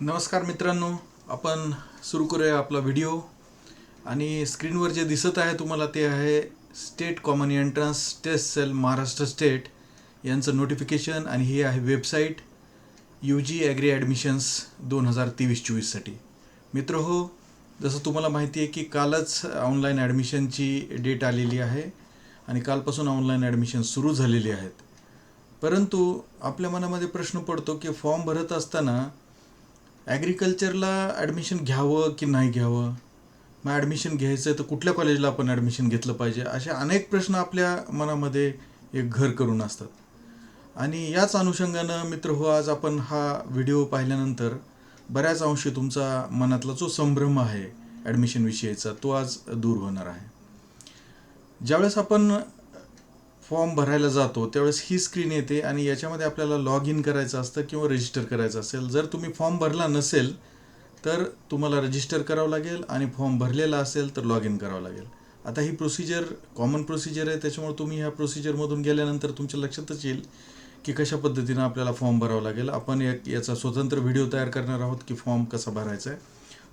नमस्कार मित्रांनो, आपण सुरू करूया आपला व्हिडिओ. आणि स्क्रीनवर जे दिसत आहे तुम्हाला ते आहे state common entrance test cell Maharashtra state यांचं नोटिफिकेशन. आणि ही आहे वेबसाईट UG ॲग्री ॲडमिशन्स 2023-24साठी. मित्र हो, जसं तुम्हाला माहिती आहे की कालच ऑनलाईन ॲडमिशनची डेट आलेली आहे आणि कालपासून ऑनलाईन ॲडमिशन सुरू झालेली आहेत. परंतु आपल्या मनामध्ये प्रश्न पडतो की फॉर्म भरत असताना ॲग्रिकल्चरला ॲडमिशन घ्यावं की नाही घ्यावं, मग ॲडमिशन घ्यायचं तर कुठल्या कॉलेजला आपण ॲडमिशन घेतलं पाहिजे, असे अनेक प्रश्न आपल्या मनामध्ये एक घर करून असतात. आणि याच अनुषंगानं मित्र हो, आज आपण हा व्हिडिओ पाहिल्यानंतर बऱ्याच अंशी तुमचा मनातला जो संभ्रम आहे ॲडमिशनविषयीचा तो आज दूर होणार आहे. ज्यावेळेस आपण फॉर्म भरायला जातो त्यावेळेस ही स्क्रीन येते आणि याच्यामध्ये आपल्याला लॉग इन करायचं असतं किंवा रजिस्टर करायचं असेल. जर तुम्ही फॉर्म भरला नसेल तर तुम्हाला रजिस्टर करावं लागेल आणि फॉर्म भरलेला असेल तर लॉग इन करावं लागेल. आता ही प्रोसिजर कॉमन प्रोसिजर आहे, त्याच्यामुळे तुम्ही ह्या प्रोसिजरमधून गेल्यानंतर तुमच्या लक्षातच येईल की कशा पद्धतीनं आपल्याला फॉर्म भरावा लागेल. आपण याचा स्वतंत्र व्हिडिओ तयार करणार आहोत की फॉर्म कसा भरायचा आहे.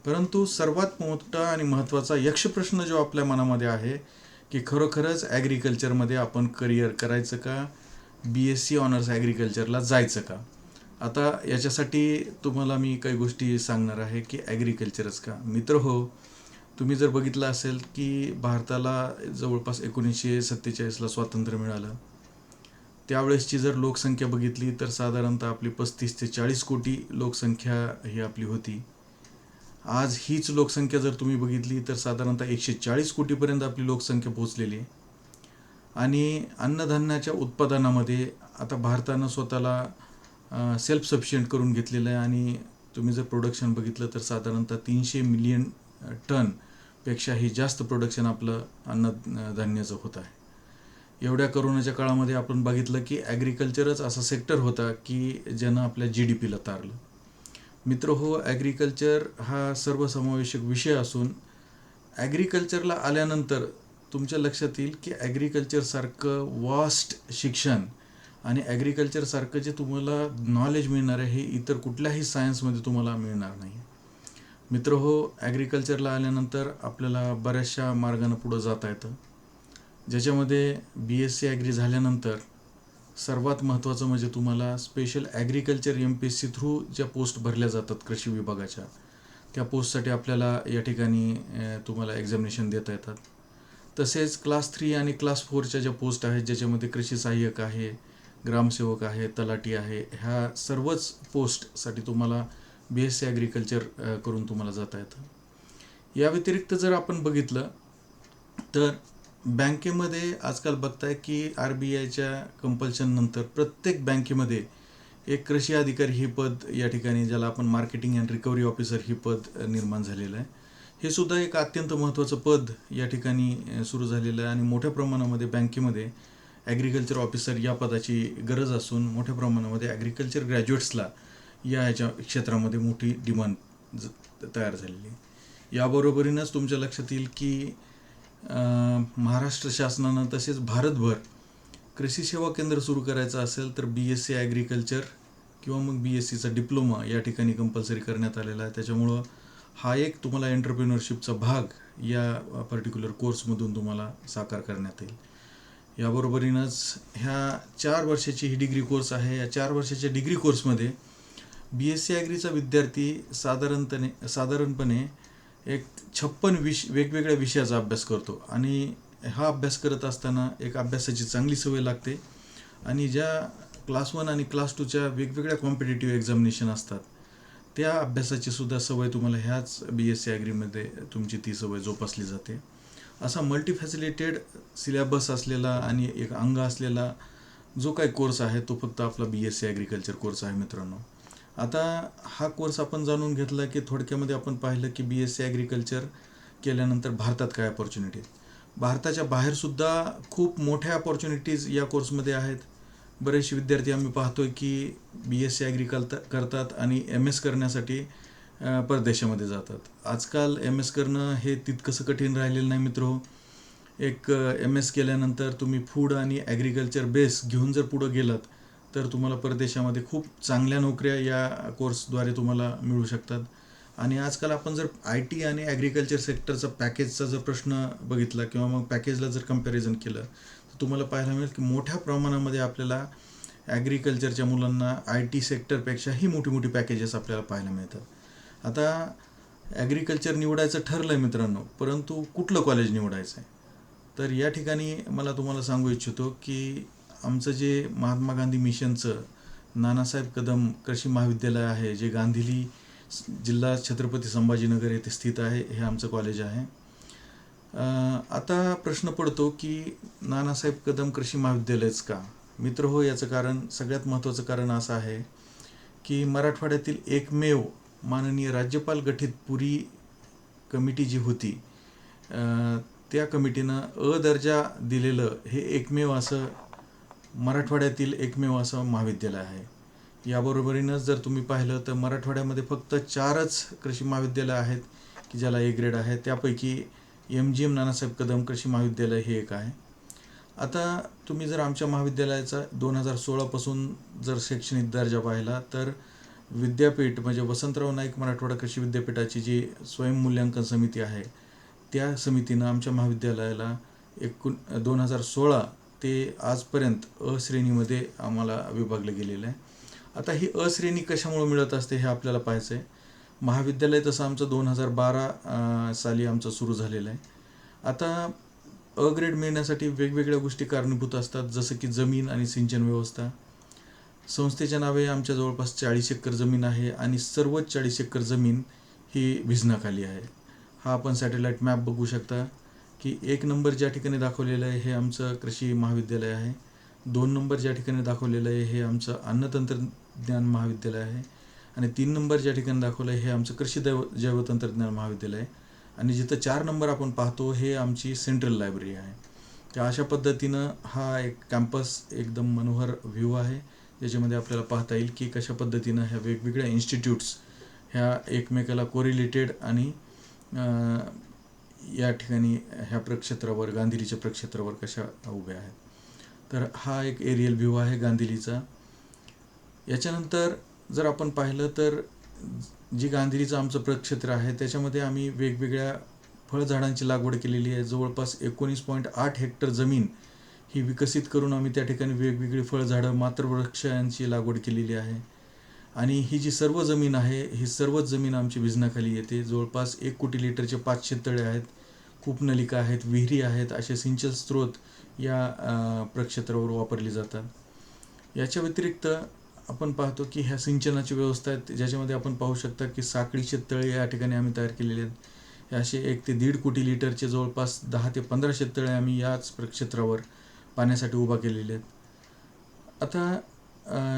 परंतु सर्वात मोठा आणि महत्त्वाचा यक्षप्रश्न जो आपल्या मनामध्ये आहे की खरोखरच ॲग्रिकल्चरमध्ये आपण करिअर करायचं का, BSc ऑनर्स ॲग्रिकल्चरला जायचं का. आता याच्यासाठी तुम्हाला मी काही गोष्टी सांगणार आहे की ॲग्रिकल्चरच का. मित्र हो, तुम्ही जर बघितलं असेल की भारताला जवळपास 1947ला स्वातंत्र्य मिळालं. त्यावेळेसची जर लोकसंख्या बघितली तर साधारणतः आपली 35 ते 40 कोटी लोकसंख्या ही आपली होती. आज हीच लोकसंख्या जर तुम्ही बघितली तर साधारणतः 140 कोटीपर्यंत आपली लोकसंख्या पोहोचलेली आहे. आणि अन्नधान्याच्या उत्पादनामध्ये आता भारतानं स्वतःला सेल्फ सफिशियंट करून घेतलेलं आहे. आणि तुम्ही जर प्रोडक्शन बघितलं तर साधारणतः 300 मिलियन टनपेक्षाही जास्त प्रोडक्शन आपलं अन्नधान्याचं होत आहे. एवढ्या कोरोनाच्या काळामध्ये आपण बघितलं की ॲग्रिकल्चरच असा सेक्टर होता की ज्यानं आपल्या GDPला तारलं. मित्र हो, ॲग्रिकल्चर हा सर्वसमावेशक विषय असून ॲग्रिकल्चरला आल्यानंतर तुमच्या लक्षात येईल की ॲग्रिकल्चरसारखं वास्ट शिक्षण आणि ॲग्रिकल्चरसारखं जे तुम्हाला नॉलेज मिळणार आहे हे इतर कुठल्याही सायन्समध्ये तुम्हाला मिळणार नाही. मित्र हो, ॲग्रिकल्चरला आल्यानंतर आपल्याला बऱ्याचशा मार्गानं पुढं जाता येतं, ज्याच्यामध्ये BSc ॲग्री झाल्यानंतर सर्वात महत्त्वाचं म्हणजे तुम्हाला स्पेशल ॲग्रिकल्चर MPSC थ्रू ज्या पोस्ट भरल्या जातात कृषी विभागाच्या, त्या पोस्टसाठी आपल्याला या ठिकाणी तुम्हाला एक्झामिनेशन देता येतात. तसेच क्लास 3 आणि क्लास 4च्या ज्या पोस्ट आहेत ज्याच्यामध्ये कृषी सहाय्यक आहे, ग्रामसेवक आहे, तलाठी आहे, ह्या सर्वच पोस्टसाठी तुम्हाला BSc ॲग्रिकल्चर करून तुम्हाला जाता येतं. या व्यतिरिक्त जर आपण बघितलं तर बँकेमध्ये आजकाल बघताय की RBIच्या कंपल्शननंतर प्रत्येक बँकेमध्ये एक कृषी अधिकारी ही पद या ठिकाणी, ज्याला आपण मार्केटिंग अँड रिकव्हरी ऑफिसर ही पद निर्माण झालेलं आहे. हे सुद्धा एक अत्यंत महत्त्वाचं पद या ठिकाणी सुरू झालेलं आहे. आणि मोठ्या प्रमाणामध्ये बँकेमध्ये ॲग्रिकल्चर ऑफिसर या पदाची गरज असून मोठ्या प्रमाणामध्ये ॲग्रिकल्चर ग्रॅज्युएट्सला याच्या क्षेत्रामध्ये मोठी डिमांड तयार झालेली आहे. याबरोबरीनंच तुमच्या लक्षात येईल की महाराष्ट्र शासनानं तसेच भारतभर कृषी सेवा केंद्र सुरू करायचं असेल तर BSc ॲग्रिकल्चर किंवा मग BScचा डिप्लोमा या ठिकाणी कंपल्सरी करण्यात आलेला आहे. त्याच्यामुळं हा एक तुम्हाला एंटरप्रेन्युअरशिपचा भाग या पर्टिक्युलर कोर्समधून तुम्हाला साकार करण्यात येईल. याबरोबरीनंच ह्या 4 वर्षाची ही डिग्री कोर्स आहे. या 4 वर्षाच्या डिग्री कोर्समध्ये BSc ॲग्रीचा विद्यार्थी साधारणपणे एक 56 वेगवेगळ्या विषयाचा अभ्यास करतो. आणि हा अभ्यास करत असताना एक अभ्यासाची चांगली सवय लागते. आणि ज्या क्लास 1 आणि क्लास 2च्या वेगवेगळ्या कॉम्पिटेटिव्ह एक्झामिनेशन असतात त्या अभ्यासाची सुद्धा सवय तुम्हाला ह्याच BSc ॲग्रीमध्ये तुमची ती सवय जोपासली जाते. असा मल्टीफॅसिलिटेड सिलेबस असलेला आणि एक अंग असलेला जो काही कोर्स आहे तो फक्त आपला BSc ॲग्रिकल्चर कोर्स आहे मित्रांनो. आता हा कोर्स आपण जाणून घेतला की थोडक्यामध्ये आपण पाहिलं की BSc ॲग्रिकल्चर केल्यानंतर भारतात काय अपॉर्च्युनिटीज, भारताच्या बाहेरसुद्धा खूप मोठ्या अपॉर्च्युनिटीज या कोर्समध्ये आहेत. बरेचसे विद्यार्थी आम्ही पाहतोय की BSc ॲग्री करतात आणि MS करण्यासाठी परदेशामध्ये जातात. आजकाल MS करणं हे तितकंसं कठीण राहिलेलं नाही मित्र. एक MS केल्यानंतर तुम्ही फूड आणि ॲग्रिकल्चर बेस घेऊन जर पुढं गेलात तर तुम्हाला परदेशामध्ये खूप चांगल्या नोकऱ्या या कोर्सद्वारे तुम्हाला मिळू शकतात. आणि आजकाल आपण जर IT आणि ॲग्रिकल्चर सेक्टरचा पॅकेजचा जर प्रश्न बघितला किंवा मग पॅकेजला जर कंपॅरिझन केलं तर तुम्हाला पाहायला मिळेल की मोठ्या प्रमाणामध्ये आपल्याला ॲग्रिकल्चरच्या मुलांना IT सेक्टरपेक्षाही मोठी मोठी पॅकेजेस आपल्याला पाहायला मिळतात. आता ॲग्रिकल्चर निवडायचं ठरलं आहे मित्रांनो, परंतु कुठलं कॉलेज निवडायचं आहे? तर या ठिकाणी मला तुम्हाला सांगू इच्छितो की आमचं जे महात्मा गांधी मिशनचं नानासाहेब कदम कृषी महाविद्यालय आहे, जे गांधीली जिल्हा छत्रपती संभाजीनगर येथे स्थित आहे, हे आमचं कॉलेज आहे. आता प्रश्न पडतो की नानासाहेब कदम कृषी महाविद्यालयच का? मित्र हो, याचं कारण, सगळ्यात महत्त्वाचं कारण असं आहे की मराठवाड्यातील एकमेव माननीय राज्यपाल गठीत पुरी कमिटी जी होती, त्या कमिटीनं दर्जा दिलेलं हे एकमेव असं मराठवाड्यातील एकमेव असं महाविद्यालय आहे. याबरोबरीनंच जर तुम्ही पाहिलं तर मराठवाड्यामध्ये फक्त 4च कृषी महाविद्यालय आहेत की ज्याला A ग्रेड आहे. त्यापैकी MGM नानासाहेब कदम कृषी महाविद्यालय हे एक आहे. आता तुम्ही जर आमच्या महाविद्यालयाचा 2016 पासून जर शैक्षणिक दर्जा पाहिला तर विद्यापीठ म्हणजे वसंतराव नाईक मराठवाडा कृषी विद्यापीठाची जी स्वयंमूल्यांकन समिती आहे, त्या समितीनं आमच्या महाविद्यालयाला 2016 ते आजपर्यंत श्रेणीमध्ये आम्हाला विभागलं गेलेलं आहे. आता ही श्रेणी कशामुळे मिळत असते हे आपल्याला पाहायचं आहे. महाविद्यालय तसं आमचं 2012 साली आमचं सुरू झालेलं आहे. आता ग्रेड मिळण्यासाठी वेगवेगळ्या गोष्टी कारणीभूत असतात, जसं की जमीन आणि सिंचन व्यवस्था. संस्थेच्या नावे आमच्या जवळपास 40 एकर जमीन आहे आणि सर्वच 40 एकर जमीन ही भिजनाखाली आहे. हा आपण सॅटेलाईट मॅप बघू शकता की 1 नंबर ज्या ठिकाणी दाखवलेलं आहे हे आमचं कृषी महाविद्यालय आहे. 2 नंबर ज्या ठिकाणी दाखवलेलं आहे हे आमचं अन्नतंत्रज्ञान महाविद्यालय आहे आणि 3 नंबर ज्या ठिकाणी दाखवलं आहे हे आमचं कृषी जैवतंत्रज्ञान महाविद्यालय आहे आणि जिथं 4 नंबर आपण पाहतो हे आमची सेंट्रल लायब्ररी आहे. तर अशा पद्धतीनं हा एक कॅम्पस एकदम मनोहर व्ह्यू आहे, ज्याच्यामध्ये आपल्याला पाहता येईल की कशा पद्धतीनं ह्या वेगवेगळ्या इन्स्टिट्यूट्स ह्या एकमेकाला कोरिलेटेड आणि या ठिकाणी ह्या प्रक्षेत्रावर, गांधीलीच्या प्रक्षेत्रावर कशा उभ्या आहेत. तर हा एक एरियल व्ह्यू आहे गांधीलीचा. याच्यानंतर जर आपण पाहिलं तर जी गांधीलीचं आमचं प्रक्षेत्र आहे त्याच्यामध्ये आम्ही वेगवेगळ्या फळझाडांची लागवड केलेली आहे. जवळपास 19.8 हेक्टर जमीन ही विकसित करून आम्ही त्या ठिकाणी वेगवेगळी फळझाडं, मातृवृक्ष यांची लागवड केलेली आहे. आणि ही जी सर्व जमीन आहे, ही सर्वच जमीन आमची भिजनाखाली येते. जवळपास 1 कोटी लिटरचे 500 तळे आहेत, कूपनलिका आहेत, विहिरी आहेत, असे सिंचन स्रोत या प्रक्षेत्रावर वापरले जातात. याच्या व्यतिरिक्त आपण पाहतो की ह्या सिंचनाची व्यवस्था आहेत, ज्याच्यामध्ये आपण पाहू शकता की साखळीचे तळे या ठिकाणी आम्ही तयार केलेले आहेत. हे असे 1 ते 1.5 कोटी लिटरचे जवळपास 10 ते 1500 तळे आम्ही याच प्रक्षेत्रावर पाण्यासाठी उभा केलेले आहेत. आता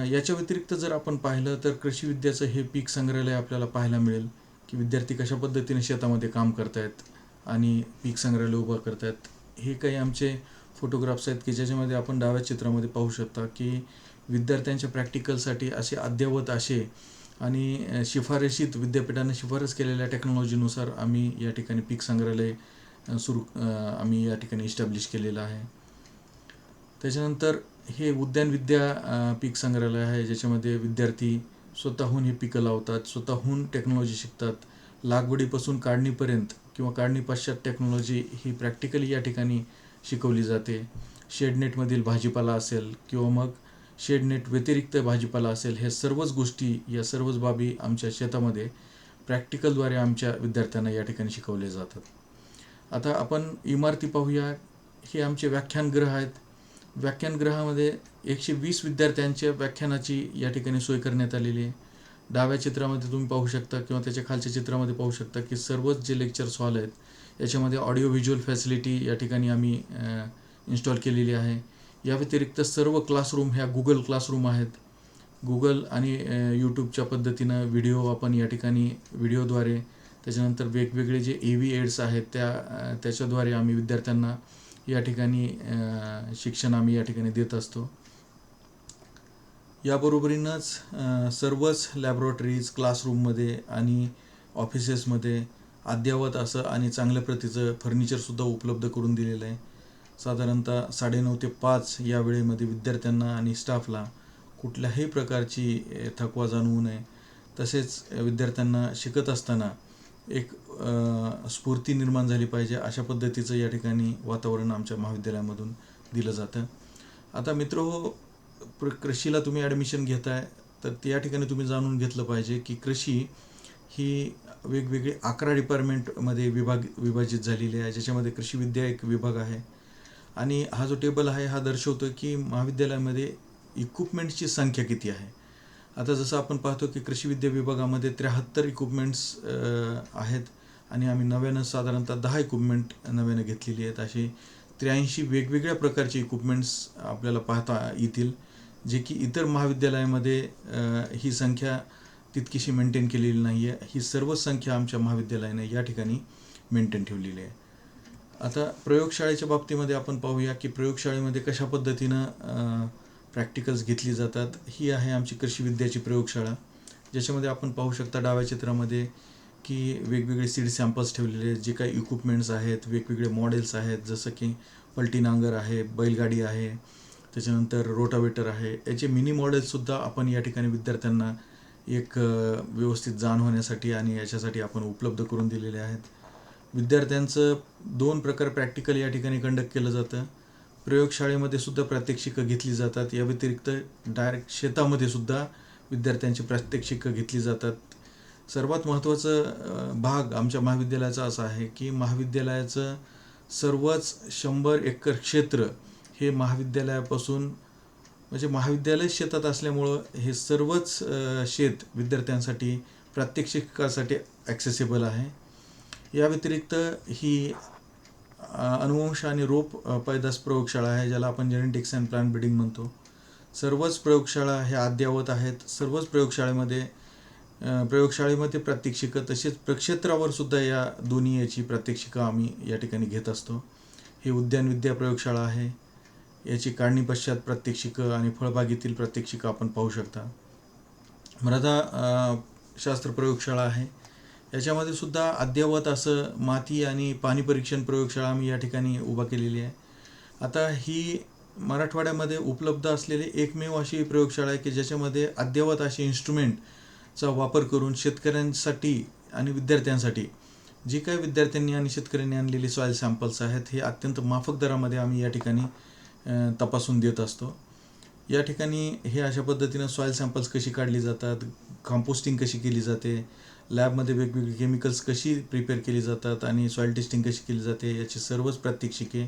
याच्या व्यतिरिक्त जर आपण पाहिलं तर कृषी विद्याचं हे पीक संग्रहालय आपल्याला पाहायला मिळेल की विद्यार्थी कशा पद्धतीने शेतामध्ये काम करतायत आणि पीक संग्रहालय उभा करतायत. हे काही आमचे फोटोग्राफ्स आहेत की ज्याच्यामध्ये आपण डाव्या चित्रामध्ये पाहू शकता की विद्यार्थ्यांच्या प्रॅक्टिकलसाठी असे अद्ययावत असे आणि शिफारशीत विद्यापीठाने शिफारस केलेल्या टेक्नॉलॉजीनुसार आम्ही या ठिकाणी पीक संग्रहालय आम्ही या ठिकाणी इस्टॅब्लिश केलेलं आहे. त्याच्यानंतर हे उद्यान विद्या पीक संग्रहालय आहे, ज्याच्यामध्ये विद्यार्थी स्वतःहून हे पिकं लावतात, स्वतःहून टेक्नॉलॉजी शिकतात. लागवडीपासून काढणीपर्यंत किंवा काढणी पश्चात टेक्नॉलॉजी ही प्रॅक्टिकली या ठिकाणी शिकवली जाते. शेडनेटमधील भाजीपाला असेल किंवा मग शेडनेट व्यतिरिक्त भाजीपाला असेल, हे सर्वच गोष्टी, या सर्वच बाबी आमच्या शेतामध्ये प्रॅक्टिकलद्वारे आमच्या विद्यार्थ्यांना या ठिकाणी शिकवले जातात. आता आपण इमारती पाहूया. हे आमचे व्याख्यानगृह आहेत. व्याख्यानगृहामध्ये 120 विद्यार्थ्यांच्या व्याख्यानाची या ठिकाणी सोय करण्यात आलेली आहे. डाव्या चित्रामध्ये तुम्ही पाहू शकता किंवा त्याच्या खालच्या चित्रामध्ये पाहू शकता की सर्वच जे लेक्चर्स हॉल आहेत याच्यामध्ये ऑडिओ व्हिज्युअल फॅसिलिटी या ठिकाणी आम्ही इन्स्टॉल केलेली आहे. या व्यतिरिक्त सर्व क्लासरूम ह्या गुगल क्लासरूम आहेत. गुगल आणि यूट्यूबच्या पद्धतीनं व्हिडिओ आपण या ठिकाणी व्हिडिओद्वारे, त्याच्यानंतर वेगवेगळे जे AV एड्स आहेत त्याच्याद्वारे आम्ही विद्यार्थ्यांना या ठिकाणी शिक्षण आम्ही या ठिकाणी देत असतो. याबरोबरीनंच सर्वच लॅबोरेटरीज, क्लासरूममध्ये आणि ऑफिसेसमध्ये अद्ययावत असं आणि चांगल्या प्रतीचं फर्निचरसुद्धा उपलब्ध करून दिलेलं आहे. साधारणतः 9:30 ते 5 या वेळेमध्ये विद्यार्थ्यांना आणि स्टाफला कुठल्याही प्रकारची थकवा जाणवू नये. तसेच विद्यार्थ्यांना शिकत असताना एक स्फूर्ती निर्माण झाली पाहिजे, अशा पद्धतीचं या ठिकाणी वातावरण आमच्या महाविद्यालयामधून दिलं जातं. आता मित्रहो, कृषीला तुम्ही ॲडमिशन घेताय तर या ठिकाणी तुम्ही जाणून घेतलं पाहिजे की कृषी ही वेगवेगळे 11 डिपार्टमेंटमध्ये विभाजित झालेली आहे, ज्याच्यामध्ये कृषी विद्या एक विभाग आहे. आणि हा जो टेबल आहे हा दर्शवतो की महाविद्यालयामध्ये इक्विपमेंट्सची संख्या किती आहे. आता जसं आपण पाहतो की कृषी विद्या विभागामध्ये 73 इक्विपमेंट्स आहेत आणि आम्ही नव्यानं साधारणतः 10 इक्विपमेंट नव्यानं घेतलेली आहेत. असे 83 वेगवेगळ्या प्रकारचे इक्विपमेंट्स आपल्याला पाहता येतील, जे की इतर महाविद्यालयामध्ये ही संख्या तितकीशी मेंटेन केलेली नाही आहे. ही सर्व संख्या आमच्या महाविद्यालयाने या ठिकाणी मेंटेन ठेवलेली आहे. आता प्रयोगशाळेच्या बाबतीमध्ये आपण पाहूया की प्रयोगशाळेमध्ये कशा पद्धतीनं प्रॅक्टिकल्स घेतली जातात. ही आहे आमची कृषी विद्याची प्रयोगशाळा, ज्याच्यामध्ये आपण पाहू शकता डाव्या चित्रामध्ये की वेगवेगळे सीड सॅम्पल्स ठेवलेले आहेत. जे काही इक्विपमेंट्स आहेत, वेगवेगळे मॉडेल्स आहेत, जसं की पलटी नांगर आहे, बैलगाडी आहे, त्याच्यानंतर रोटावेटर आहे. याचे मिनी मॉडेल्ससुद्धा आपण या ठिकाणी विद्यार्थ्यांना एक व्यवस्थित जाण होण्यासाठी आणि याच्यासाठी आपण उपलब्ध करून दिलेले आहेत. विद्यार्थ्यांचं 2 प्रकार प्रॅक्टिकल या ठिकाणी कंडक्ट केलं जातं. प्रयोगशाळेमध्ये सुद्धा प्रात्यक्षिकं घेतली जातात. या व्यतिरिक्त डायरेक्ट शेतामध्ये सुद्धा विद्यार्थ्यांची प्रात्यक्षिकं घेतली जातात. सर्वात महत्त्वाचं भाग आमच्या महाविद्यालयाचा असा आहे की महाविद्यालयाचं सर्वच 100 एकर क्षेत्र हे महाविद्यालयापासून, म्हणजे महाविद्यालय शेतात असल्यामुळं हे सर्वच शेत विद्यार्थ्यांसाठी प्रात्यक्षिकासाठी ॲक्सेसिबल आहे. या व्यतिरिक्त ही अनुवंश आणि रोप पैदास प्रयोगशाळा आहे, ज्याला आपण जेनेटिक्स अँड प्लांट ब्रीडिंग म्हणतो. सर्वच प्रयोगशाळा ह्या अद्ययावत आहेत. सर्वच प्रयोगशाळेमध्ये प्रात्यक्षिकं तसेच प्रक्षेत्रावर सुद्धा या दोन्ही याची प्रात्यक्षिकं आम्ही या ठिकाणी घेत असतो. ही उद्यानविद्या प्रयोगशाळा आहे. याची काढणी पश्चात प्रात्यक्षिकं आणि फळबागेतील प्रात्यक्षिकं आपण पाहू शकता. मृदा शास्त्र प्रयोगशाळा आहे. याच्यामध्ये सुद्धा अद्ययावत असं माती आणि पाणी परीक्षण प्रयोगशाळा आम्ही या ठिकाणी उभा केलेली आहे. आता ही मराठवाड्यामध्ये उपलब्ध असलेली एकमेव अशी प्रयोगशाळा आहे की ज्याच्यामध्ये अद्ययावत अशी इन्स्ट्रुमेंटचा वापर करून शेतकऱ्यांसाठी आणि विद्यार्थ्यांसाठी जी काही विद्यार्थ्यांनी आणि शेतकऱ्यांनी आणलेली सॉईल सॅम्पल्स आहेत हे अत्यंत माफक दरामध्ये आम्ही या ठिकाणी तपासून देत असतो. या ठिकाणी हे अशा पद्धतीनं सॉईल सॅम्पल्स कशी काढली जातात, कंपोस्टिंग कशी केली जाते, लॅबमध्ये वेगवेगळी केमिकल्स कशी प्रिपेअर केली जातात आणि सॉईल टेस्टिंग कशी केली जाते, याची सर्वच प्रात्यक्षिके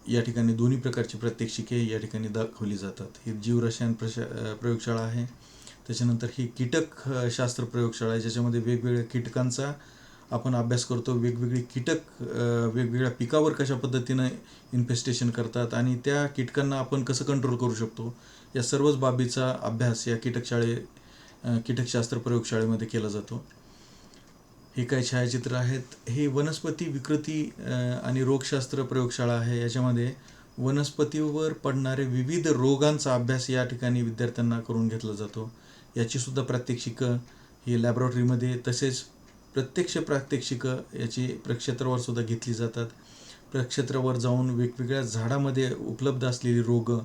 या ठिकाणी दोन्ही प्रकारची प्रात्यक्षिके या ठिकाणी दाखवली जातात. ही जीवरसायन प्रयोगशाळा आहे. त्याच्यानंतर ही कीटक शास्त्र प्रयोगशाळा आहे, ज्याच्यामध्ये वेगवेगळ्या कीटकांचा आपण अभ्यास करतो. वेगवेगळी कीटक वेगवेगळ्या पिकावर कशा पद्धतीनं इन्फेस्टेशन करतात आणि त्या कीटकांना आपण कसं कंट्रोल करू शकतो, या सर्वच बाबीचा अभ्यास या कीटकशास्त्र प्रयोगशाळेमध्ये केला जातो. हे काही छायाचित्र आहेत. हे वनस्पती विकृती आणि रोगशास्त्र प्रयोगशाळा आहे. याच्यामध्ये वनस्पतीवर पडणारे विविध रोगांचा अभ्यास या ठिकाणी विद्यार्थ्यांना करून घेतला जातो. याची सुद्धा प्रात्यक्षिकं ही लॅबॉरेटरीमध्ये तसेच प्रत्यक्ष प्रात्यक्षिकं याची प्रक्षेत्रावर सुद्धा घेतली जातात. प्रक्षेत्रावर जाऊन वेगवेगळ्या झाडामध्ये उपलब्ध असलेली रोग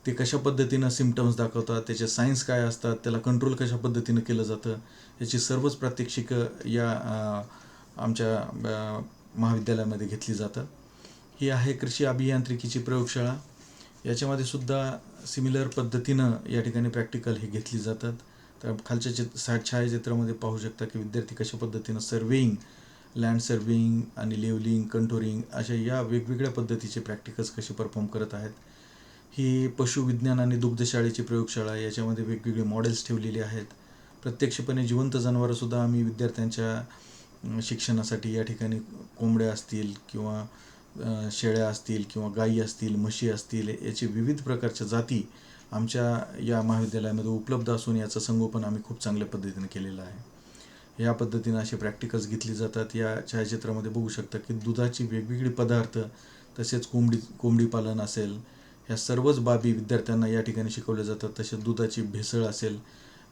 ते कशा पद्धतीनं सिम्पटम्स दाखवतात, त्याचे सायन्स काय असतात, त्याला कंट्रोल कशा पद्धतीनं केलं जातं, याची सर्वच प्रात्यक्षिकं या आमच्या महाविद्यालयामध्ये घेतली जातात. ही आहे कृषी अभियांत्रिकीची प्रयोगशाळा. याच्यामध्ये सुद्धा सिमिलर पद्धतीनं या ठिकाणी प्रॅक्टिकल हे घेतली जातात. तर खालच्या छायाचित्रामध्ये पाहू शकता की विद्यार्थी कशा पद्धतीनं सर्वेईंग, लँड सर्वेईंग आणि लेवलिंग, कंटोरिंग अशा या वेगवेगळ्या पद्धतीचे प्रॅक्टिकल्स कसे परफॉर्म करत आहेत. ही पशुविज्ञान आणि दुग्धशाळेची प्रयोगशाळा आहे. याच्यामध्ये वेगवेगळे मॉडेल्स ठेवलेले आहेत. प्रत्यक्षपणे जिवंत जनावरंसुद्धा आम्ही विद्यार्थ्यांच्या शिक्षणासाठी या ठिकाणी कोंबड्या असतील किंवा शेळ्या असतील किंवा गायी असतील, म्हशी असतील, याचे विविध प्रकारच्या जाती आमच्या या महाविद्यालयामध्ये उपलब्ध असून याचं संगोपन आम्ही खूप चांगल्या पद्धतीने केलेलं आहे. या पद्धतीनं असे प्रॅक्टिकल्स घेतली जातात. या छायाचित्रामध्ये बघू शकता की दुधाची वेगवेगळी पदार्थ तसेच कोंबडी पालन असेल, ह्या सर्वच बाबी विद्यार्थ्यांना या ठिकाणी शिकवल्या जातात. तसेच दुधाची भेसळ असेल,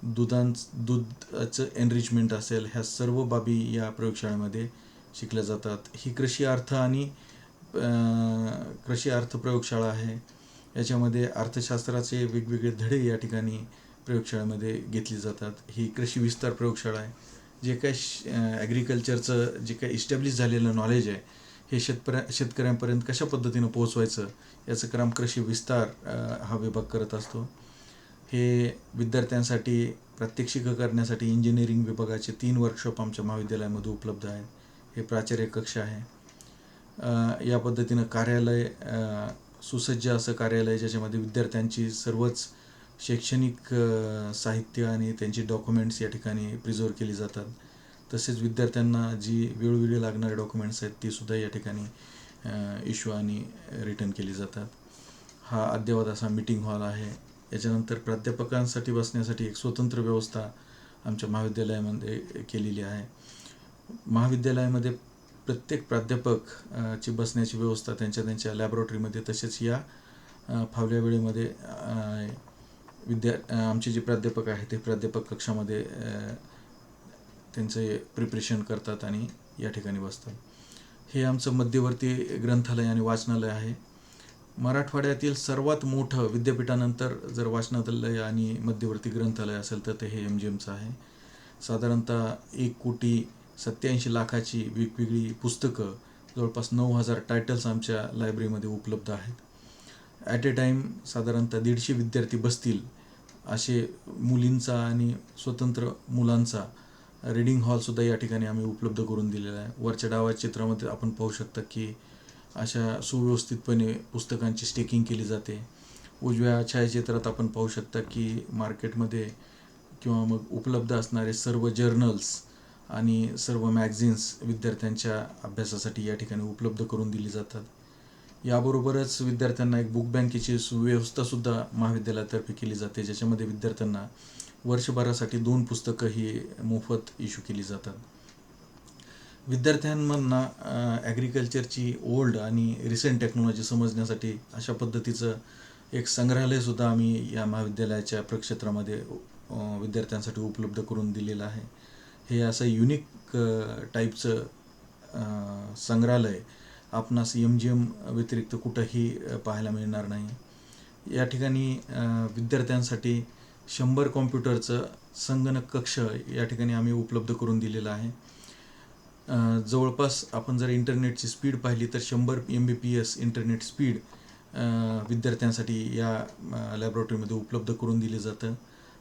दुधाचं एनरिचमेंट असेल, ह्या सर्व बाबी या प्रयोगशाळेमध्ये शिकल्या जातात. ही कृषी अर्थ प्रयोगशाळा आहे. याच्यामध्ये अर्थशास्त्राचे वेगवेगळे धडे या ठिकाणी प्रयोगशाळेमध्ये घेतली जातात. ही कृषी विस्तार प्रयोगशाळा आहे. जे काही ॲग्रिकल्चरचं जे काही इस्टॅब्लिश झालेलं नॉलेज आहे हे शेतकऱ्यांपर्यंत कशा पद्धतीनं पोहोचवायचं याचं काम कृषी विस्तार हा विभाग करत असतो. हे विद्यार्थ्यांसाठी प्रात्यक्षिकं करण्यासाठी इंजिनिअरिंग विभागाचे 3 वर्कशॉप आमच्या महाविद्यालयामध्ये उपलब्ध आहेत. हे प्राचार्य कक्ष आहे. या पद्धतीनं कार्यालय, सुसज्ज असं कार्यालय ज्याच्यामध्ये विद्यार्थ्यांची सर्वच शैक्षणिक साहित्य आणि त्यांची डॉक्युमेंट्स या ठिकाणी प्रिझर्व केली जातात. तसेच विद्यार्थ्यांना जी वेळोवेळी लागणारे डॉक्युमेंट्स आहेत ते सुद्धा या ठिकाणी इश्यू आणि रिटर्न केली जातात. हा अद्ययावत असा मीटिंग हॉल आहे. याच्यानंतर प्राध्यापकांसाठी बसण्यासाठी एक स्वतंत्र व्यवस्था आमच्या महाविद्यालयामध्ये केलेली आहे. महाविद्यालयामध्ये प्रत्येक प्राध्यापक ची बसण्याची व्यवस्था त्यांच्या लॅबोरेटरीमध्ये, तसेच या फावल्या वेळेमध्ये आमचे जे प्राध्यापक आहेत ते प्राध्यापक कक्षामध्ये त्यांचे प्रिपरेशन करतात आणि या ठिकाणी बसतात. हे आमचं मध्यवर्ती ग्रंथालय आणि वाचनालय आहे. मराठवाड्यातील सर्वात मोठं विद्यापीठानंतर जर वाचनालय आणि मध्यवर्ती ग्रंथालय असेल तर ते हे MGMचं आहे. साधारणतः 1,87,00,000 वेगवेगळी पुस्तकं, जवळपास 9,000 टायटल्स आमच्या लायब्ररीमध्ये उपलब्ध आहेत. ॲट ए टाईम साधारणतः 150 विद्यार्थी बसतील असे मुलींचा आणि स्वतंत्र मुलांचा रीडिंग हॉलसुद्धा या ठिकाणी आम्ही उपलब्ध करून दिलेला आहे. वरच्या डाव्या चित्रामध्ये आपण पाहू शकता की अशा सुव्यवस्थितपणे पुस्तकांची स्टेकिंग केली जाते. उजव्या छायाचित्रात आपण पाहू शकता की मार्केटमध्ये किंवा मग उपलब्ध असणारे सर्व जर्नल्स आणि सर्व मॅगझिन्स विद्यार्थ्यांच्या अभ्यासासाठी या ठिकाणी उपलब्ध करून दिली जातात. याबरोबरच विद्यार्थ्यांना एक बुक बँकेची सुव्यवस्थासुद्धा महाविद्यालयातर्फे केली जाते, ज्याच्यामध्ये विद्यार्थ्यांना वर्षभरासाठी 2 पुस्तकं ही मोफत इश्यू केली जातात. विद्यार्थ्यांना ॲग्रिकल्चरची ओल्ड आणि रिसेंट टेक्नॉलॉजी समजण्यासाठी अशा पद्धतीचं एक संग्रहालयसुद्धा आम्ही या महाविद्यालयाच्या प्रक्षेत्रामध्ये विद्यार्थ्यांसाठी उपलब्ध करून दिलेलं आहे. हे असं युनिक टाईपचं संग्रहालय आपणास MGM व्यतिरिक्त कुठंही पाहायला मिळणार नाही. या ठिकाणी विद्यार्थ्यांसाठी 100 कॉम्प्युटरचं संगणक कक्ष या ठिकाणी आम्ही उपलब्ध करून दिलेला आहे. जवळपास आपण जर इंटरनेटची स्पीड पाहिली तर 100 Mbps इंटरनेट स्पीड विद्यार्थ्यांसाठी या लॅबोरेटरीमध्ये उपलब्ध करून दिलं जातं.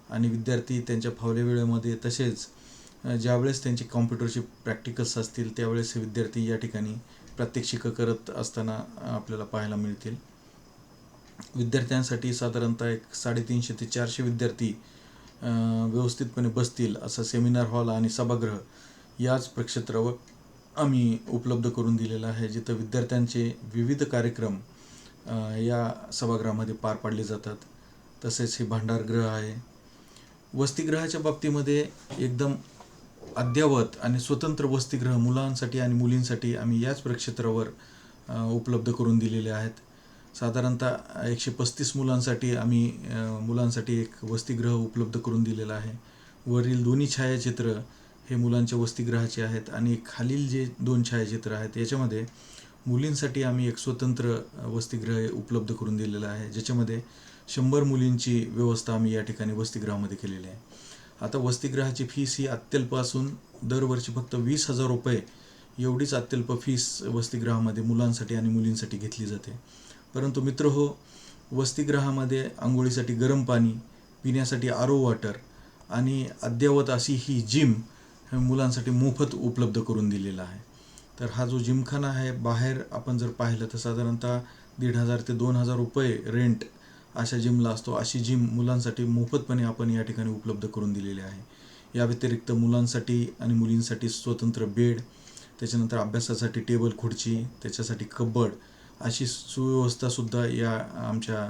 आणि विद्यार्थी त्यांच्या फावल्या वेळेमध्ये, तसेच ज्यावेळेस त्यांचे कॉम्प्युटरचे प्रॅक्टिकल्स असतील त्यावेळेस हे विद्यार्थी या ठिकाणी प्रात्यक्षिकं करत असताना आपल्याला पाहायला मिळतील. विद्यार्थ्यांसाठी साधारणतः एक 350 ते 400 विद्यार्थी व्यवस्थितपणे बसतील असा सेमिनार हॉल आणि सभागृह याच प्रक्षेत्रावर आम्ही उपलब्ध करून दिलेला आहे, जिथं विद्यार्थ्यांचे विविध कार्यक्रम या सभागृहामध्ये पार पाडले जातात. तसेच हे भांडारगृह आहे. वसतिगृहाच्या बाबतीमध्ये एकदम अद्ययावत आणि स्वतंत्र वसतिगृह मुलांसाठी आणि मुलींसाठी आम्ही याच प्रक्षेत्रावर उपलब्ध करून दिलेले आहेत. साधारणतः 135 मुलांसाठी आम्ही मुलांसाठी एक वसतिगृह उपलब्ध करून दिलेलं आहे. वरील दोन्ही छायाचित्र हे मुलांच्या वसतिगृहाचे आहेत आणि खालील जे 2 छायाचित्र आहेत याच्यामध्ये मुलींसाठी आम्ही एक स्वतंत्र वसतिगृह उपलब्ध करून दिलेलं आहे, ज्याच्यामध्ये 100 मुलींची व्यवस्था आम्ही या ठिकाणी वसतिगृहामध्ये केलेली आहे. आता वसतिगृहाची फीस ही अत्यल्प असून दरवर्षी फक्त 20,000 रुपये एवढीच अत्यल्प फीस वसतिगृहामध्ये मुलांसाठी आणि मुलींसाठी घेतली जाते. परंतु मित्रहो, वसतिगृहामध्ये आंघोळीसाठी गरम पाणी, पिण्यासाठी RO वॉटर आणि अद्ययावत अशी ही जिम मुलांसाठी मोफत उपलब्ध करून दिलेला आहे. तर हा जो जिमखाना आहे, बाहेर आपण जर पाहिलं तर साधारणतः 1,500 ते 2,000 रुपये रेंट अशा जिमला असतो. अशी जिम मुलांसाठी मोफतपणे आपण या ठिकाणी उपलब्ध करून दिलेली आहे. या व्यतिरिक्त मुलांसाठी आणि मुलींसाठी स्वतंत्र बेड, त्याच्यानंतर अभ्यासासाठी टेबल खुर्ची, त्याच्यासाठी कबड अशी सुव्यवस्थासुद्धा या आमच्या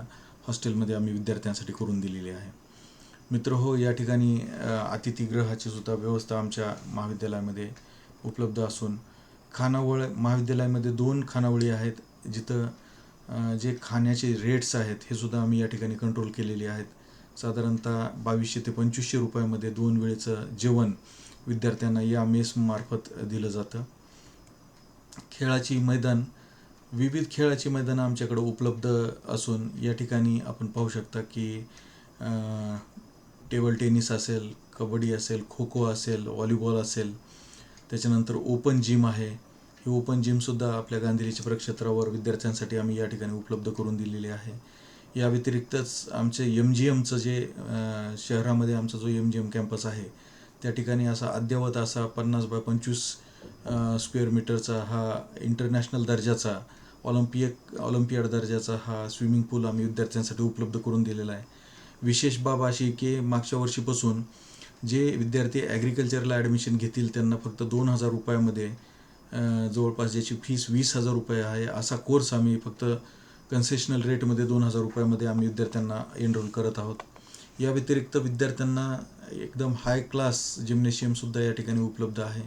हॉस्टेलमध्ये आम्ही विद्यार्थ्यांसाठी करून दिलेली आहे. मित्रहो, या ठिकाणी अतिथीगृहाची सुद्धा व्यवस्था आमच्या महाविद्यालयामध्ये उपलब्ध असून महाविद्यालयामध्ये 2 खानावळी आहेत, जिथं जे खाण्याचे रेट्स आहेत हे सुद्धा आम्ही या ठिकाणी कंट्रोल केलेले आहेत. साधारणतः 2,200 ते 2,500 रुपयामध्ये 2 वेळेचं जेवण विद्यार्थ्यांना या मेसमार्फत दिलं जातं. खेळाची मैदान विविध खेळाची मैदानं आमच्याकडे उपलब्ध असून या ठिकाणी आपण पाहू शकता की टेबल टेनिस असेल, कबड्डी असेल, खो खो असेल, व्हॉलीबॉल असेल, त्याच्यानंतर ओपन जिम आहे. ही ओपन जिमसुद्धा आपल्या गांधीलीच्या प्रक्षेत्रावर विद्यार्थ्यांसाठी आम्ही या ठिकाणी उपलब्ध करून दिलेली आहे. या व्यतिरिक्तच आमचे MGMचं जे शहरामध्ये आमचा जो MGM कॅम्पस आहे त्या ठिकाणी असा अद्ययावत असा 50x25 स्क्वेअर मीटरचा हा इंटरनॅशनल दर्जाचा ऑलिम्पियाड दर्जाचा हा स्विमिंग पूल आम्ही विद्यार्थ्यांसाठी उपलब्ध करून दिलेला आहे. विशेष बाब अशी की मागच्या वर्षीपासून जे विद्यार्थी ॲग्रिकल्चरला ॲडमिशन घेतील त्यांना फक्त 2,000 रुपयामध्ये जवळपास ज्याची फीस 20,000 रुपये आहे असा कोर्स आम्ही फक्त कन्सेशनल रेटमध्ये 2,000 रुपयामध्ये आम्ही विद्यार्थ्यांना एनरोल करत आहोत. या व्यतिरिक्त विद्यार्थ्यांना एकदम हाय क्लास जिम्नेशियमसुद्धा या ठिकाणी उपलब्ध आहे.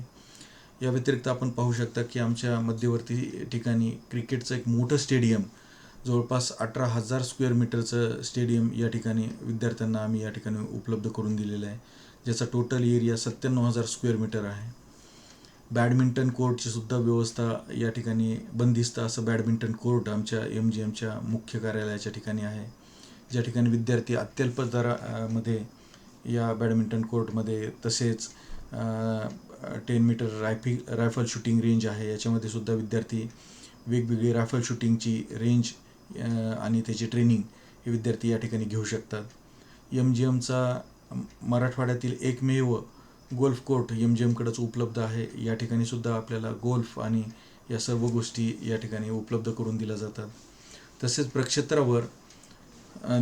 या व्यतिरिक्त आपण पाहू शकता की आमच्या मध्यवर्ती ठिकाणी क्रिकेटचं एक मोठं स्टेडियम जवळपास 18,000 स्क्वेअर मीटरचं स्टेडियम या ठिकाणी विद्यार्थ्यांना आम्ही या ठिकाणी उपलब्ध करून दिलेलं आहे, ज्याचा टोटल एरिया 97,000 स्क्वेअर मीटर आहे. बॅडमिंटन कोर्टची सुद्धा व्यवस्था या ठिकाणी बंदिस्त असं बॅडमिंटन कोर्ट आमच्या MGMच्या मुख्य कार्यालयाच्या ठिकाणी आहे, ज्या ठिकाणी विद्यार्थी अत्यल्प दरामध्ये या बॅडमिंटन कोर्टमध्ये तसेच 10 मीटर रायफल शूटिंग रेंज आहे, याच्यामध्ये सुद्धा विद्यार्थी वेगवेगळी रायफल शूटिंगची रेंज आणि त्याची ट्रेनिंग हे विद्यार्थी या ठिकाणी घेऊ शकतात. MGMचा मराठवाड्यातील एकमेव गोल्फ कोर्ट MGMकडेच उपलब्ध आहे. या ठिकाणी सुद्धा आपल्याला गोल्फ आणि या सर्व गोष्टी या ठिकाणी उपलब्ध करून दिल्या जातात. तसेच प्रक्षेत्रावर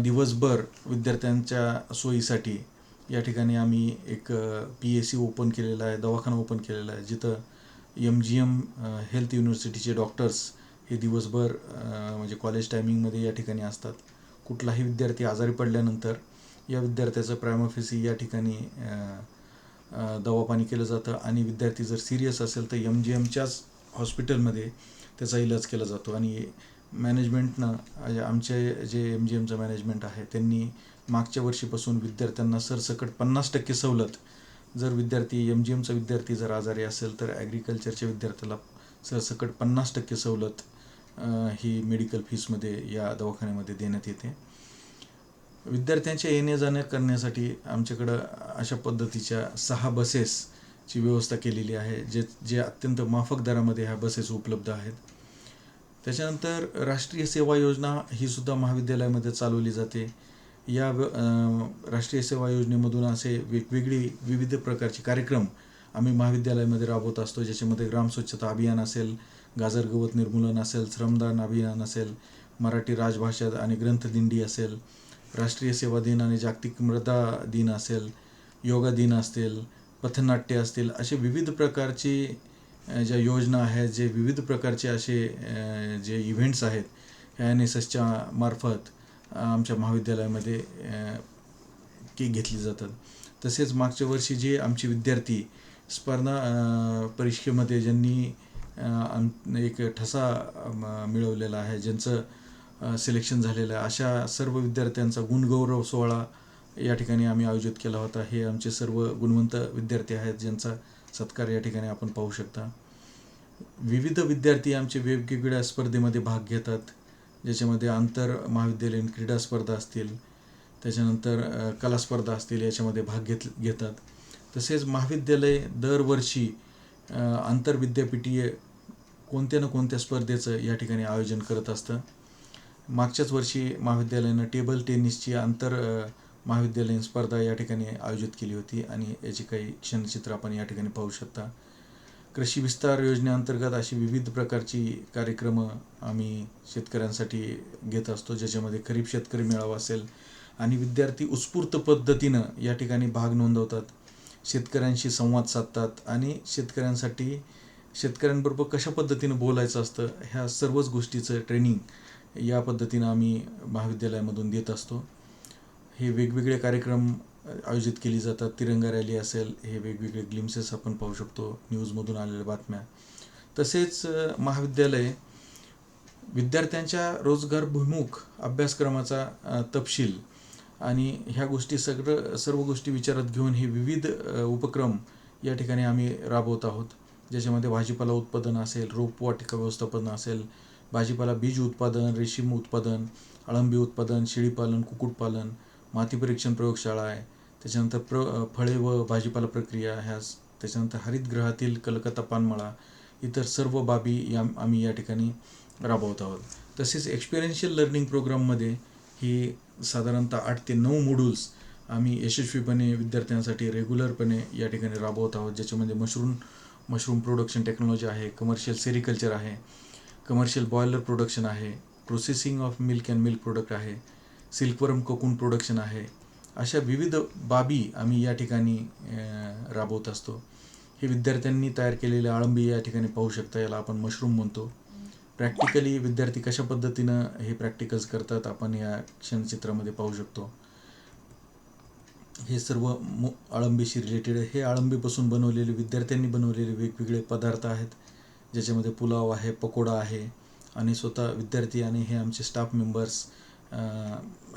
दिवसभर विद्यार्थ्यांच्या सोयीसाठी या ठिकाणी आम्ही एक PAC ओपन केलेला आहे, दवाखाना ओपन केलेला आहे, जिथं MGM हेल्थ युनिव्हर्सिटीचे डॉक्टर्स हे दिवसभर म्हणजे कॉलेज टायमिंगमध्ये या ठिकाणी असतात. कुठलाही विद्यार्थी आजारी पडल्यानंतर या विद्यार्थ्याचं प्रायमोफेसी या ठिकाणी दवापाणी केलं जातं आणि विद्यार्थी जर सिरियस असेल तर MGMच्याच हॉस्पिटलमध्ये त्याचा इलाज केला जातो. आणि मॅनेजमेंटनं आमचे जे MGMचं मॅनेजमेंट आहे त्यांनी मागच्या वर्षीपासून विद्यार्थ्यांना सरसकट 50% सवलत, जर विद्यार्थी MGMचा विद्यार्थी जर आजारी असेल तर ॲग्रिकल्चरच्या विद्यार्थ्याला सरसकट 50% सवलत ही मेडिकल फीसमध्ये या दवाखान्यामध्ये देण्यात येते. विद्यार्थ्यांच्या येण्या जाण्या करण्यासाठी आमच्याकडं अशा पद्धतीच्या 6 बसेसची व्यवस्था केलेली आहे, जे अत्यंत माफक दरामध्ये ह्या बसेस उपलब्ध आहेत. त्याच्यानंतर राष्ट्रीय सेवा योजना ही सुद्धा महाविद्यालयामध्ये चालवली जाते. या राष्ट्रीय सेवा योजनेमधून असे विविध प्रकारचे कार्यक्रम आम्ही महाविद्यालयामध्ये राबवत असतो, ज्याच्यामध्ये ग्रामस्वच्छता अभियान असेल, गाजर गवत निर्मूलन असेल, श्रमदान अभियान असेल, मराठी राजभाषा आणि ग्रंथदिंडी असेल, राष्ट्रीय सेवा दिन आणि जागतिक मृदा दिन असेल, योगा दिन असतील, पथनाट्य असतील, असे विविध प्रकारचे ज्या योजना आहेत, जे विविध प्रकारचे असे जे इव्हेंट्स आहेत ह्या NSSच्या मार्फत आमच्या महाविद्यालयामध्ये घेतली जातात. तसेच मागच्या वर्षी जे आमचे विद्यार्थी स्पर्धा परीक्षेमध्ये ज्यांनी एक ठसा मिळवलेला आहे, ज्यांचं सिलेक्शन झालेलं आहे, अशा सर्व विद्यार्थ्यांचा गुणगौरव सोहळा या ठिकाणी आम्ही आयोजित केला होता. हे आमचे सर्व गुणवंत विद्यार्थी आहेत, ज्यांचा सत्कार या ठिकाणी आपण पाहू शकता. विविध विद्यार्थी आमचे वेगवेगळ्या स्पर्धेमध्ये भाग घेतात, ज्याच्यामध्ये आंतर महाविद्यालयीन क्रीडा स्पर्धा असतील, त्याच्यानंतर कला स्पर्धा असतील, याच्यामध्ये भाग घेतात. तसेच महाविद्यालय दरवर्षी आंतरविद्यापीठीय कोणत्या ना कोणत्या स्पर्धेचं या ठिकाणी आयोजन करत असतं. मागच्याच वर्षी महाविद्यालयानं टेबल टेनिसची महाविद्यालयीन स्पर्धा या ठिकाणी आयोजित केली होती आणि याची काही क्षणचित्र आपण या ठिकाणी पाहू शकता. कृषी विस्तार योजनेअंतर्गत अशी विविध प्रकारची कार्यक्रमं आम्ही शेतकऱ्यांसाठी घेत असतो, ज्याच्यामध्ये खरीप शेतकरी मेळावा असेल आणि विद्यार्थी उत्स्फूर्त पद्धतीनं या ठिकाणी भाग नोंदवतात, शेतकऱ्यांशी संवाद साधतात आणि शेतकऱ्यांबरोबर कशा पद्धतीनं बोलायचं असतं ह्या सर्वच गोष्टीचं ट्रेनिंग या पद्धतीनं आम्ही महाविद्यालयामधून देत असतो. हे वेगवेगळे कार्यक्रम आयोजित केली जातात. तिरंगा रॅली असेल, हे वेगवेगळे ग्लिम्सेस आपण पाहू शकतो, न्यूजमधून आलेल्या बातम्या. तसेच महाविद्यालय विद्यार्थ्यांच्या रोजगारभिमुख अभ्यासक्रमाचा तपशील आणि ह्या गोष्टी सर्व गोष्टी विचारात घेऊन हे विविध उपक्रम या ठिकाणी आम्ही राबवत आहोत, ज्याच्यामध्ये भाजीपाला उत्पादन असेल, रोपवाटिका व्यवस्थापन असेल, भाजीपाला बीज उत्पादन, रेशीम उत्पादन, अळंबी उत्पादन, शेळीपालन, कुक्कुटपालन, माती परीक्षण प्रयोगशाळा आहे. त्याच्यानंतर फळे व भाजीपाला प्रक्रिया ह्यास, त्याच्यानंतर हरितगृहातील कलकत्ता पानमळा, इतर सर्व बाबी आम्ही या ठिकाणी राबवत आहोत. तसेच एक्सपिरियन्शियल लर्निंग प्रोग्राममध्ये ही साधारणतः 8 ते 9 मॉड्यूल्स आम्ही यशस्वीपणे विद्यार्थ्यांसाठी रेग्युलरपणे या ठिकाणी राबवत आहोत. ज्याच्यामध्ये मशरूम प्रोडक्शन टेक्नॉलॉजी आहे, कमर्शियल सेरिकल्चर आहे, कमर्शियल बॉयलर प्रोडक्शन आहे, processing of milk and milk product आहे, सिल्कवर्म कोकून प्रोडक्शन आहे. अशा विविध बाबी आम्ही या ठिकाणी राबवत असतो. हे विद्यार्थ्यांनी तयार केलेले अळंबी या ठिकाणी पाहू शकता. याला आपण मशरूम म्हणतो. प्रॅक्टिकली विद्यार्थी कशा पद्धतीनं हे प्रॅक्टिकल्स करतात आपण या क्षणचित्रामध्ये पाहू शकतो. हे सर्व अळंबीशी रिलेटेड आहे. हे अळंबीपासून बनवलेले, विद्यार्थ्यांनी बनवलेले वेगवेगळे पदार्थ आहेत. ज्याच्यामध्ये पुलाव आहे, पकोडा आहे आणि स्वतः विद्यार्थी आणि हे आमचे स्टाफ मेंबर्स